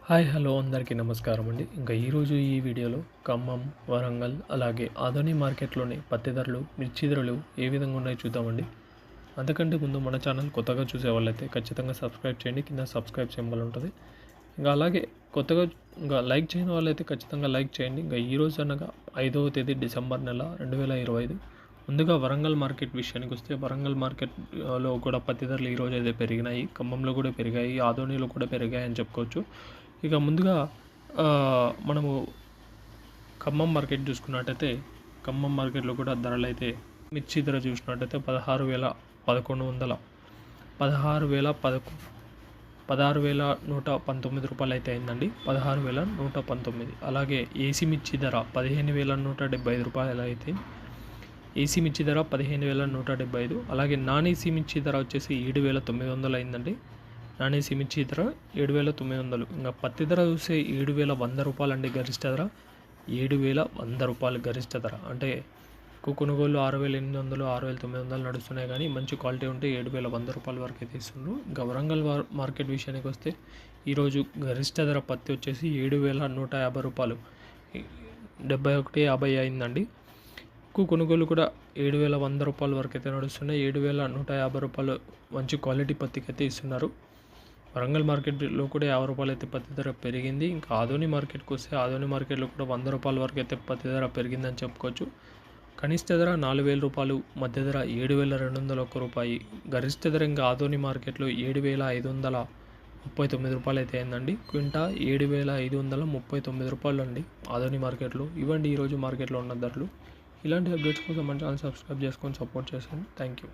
Hi hello అందరికీ నమస్కారం అండి. ఇంకా ఈరోజు ఈ వీడియోలో ఖమ్మం, వరంగల్ అలాగే ఆదోని మార్కెట్లోని పత్తి ధరలు, మిర్చి ధరలు ఏ విధంగా ఉన్నాయో చూద్దామండి. అంతకంటే ముందు మన ఛానల్ కొత్తగా చూసే వాళ్ళైతే ఖచ్చితంగా సబ్స్క్రైబ్ చేయండి. కింద సబ్స్క్రైబ్ సింబల్ ఉంటుంది. ఇంకా అలాగే కొత్తగా ఇంకా లైక్ చేయని వాళ్ళైతే ఖచ్చితంగా లైక్ చేయండి. ఇంకా ఈరోజు అనగా 5వ తేదీ డిసెంబర్ నెల 2025. ముందుగా వరంగల్ మార్కెట్ విషయానికి వస్తే వరంగల్ మార్కెట్లో కూడా పత్తి ధరలు ఈరోజు అయితే పెరిగినాయి. ఖమ్మంలో కూడా పెరిగాయి, ఆదోనిలో కూడా పెరిగాయి అని చెప్పుకోవచ్చు. ఇక ముందుగా మనము ఖమ్మం మార్కెట్ చూసుకున్నట్టయితే ఖమ్మం మార్కెట్లో కూడా ధరలు అయితే మిర్చి ధర చూసినట్టయితే 16,119 రూపాయలు అయితే అయిందండి. 16,119. అలాగే ఏసీ మిర్చి ధర 15,175 రూపాయలు అయితే ఏసీ మిర్చి ధర 15,175. అలాగే నాన్ ఏసీ మిర్చి ధర వచ్చేసి 7,900 అయిందండి. నాన్ ఏసీ మిర్చి ధర 7,900. ఇంకా పత్తి ధర చూస్తే 7,100 రూపాయలు అండి గరిష్ట ధర. 7,100 రూపాయలు గరిష్ట ధర. అంటే కొనుగోలు 6,800, 6,900 నడుస్తున్నాయి. కానీ మంచి క్వాలిటీ ఉంటే 7,100 రూపాయల వరకు అయితే ఇస్తున్నారు. ఇంకా వరంగల్ మార్కెట్ విషయానికి వస్తే ఈరోజు గరిష్ట ధర పత్తి వచ్చేసి 7,150 రూపాయలు, 71.50 అయిందండి. కొనుగోలు కూడా 7,100 రూపాయల వరకు అయితే నడుస్తున్నాయి. 7,150 రూపాయలు మంచి క్వాలిటీ పత్తికి అయితే ఇస్తున్నారు. వరంగల్ మార్కెట్లో కూడా 50 రూపాయలు అయితే పత్తి ధర పెరిగింది. ఇంకా ఆదోని మార్కెట్కి వస్తే ఆదోని మార్కెట్లో కూడా 100 రూపాయల వరకు అయితే పత్తి ధర పెరిగిందని చెప్పుకోవచ్చు. కనిష్ట ధర 4,000 రూపాయలు, మధ్య ధర 7,201 రూపాయి, గరిష్ట ధర ఇంకా ఆదోని మార్కెట్లో 7,539 రూపాయలు అయితే అయిందండి. క్వింటా 7,539 రూపాయలు అండి ఆదోని మార్కెట్లో. ఇవ్వండి ఈరోజు మార్కెట్లో ఉన్న ధరలు. ఇలాంటి అప్డేట్స్ కోసం మన ఛానల్ సబ్స్క్రైబ్ చేసుకొని సపోర్ట్ చేయండి. Thank you.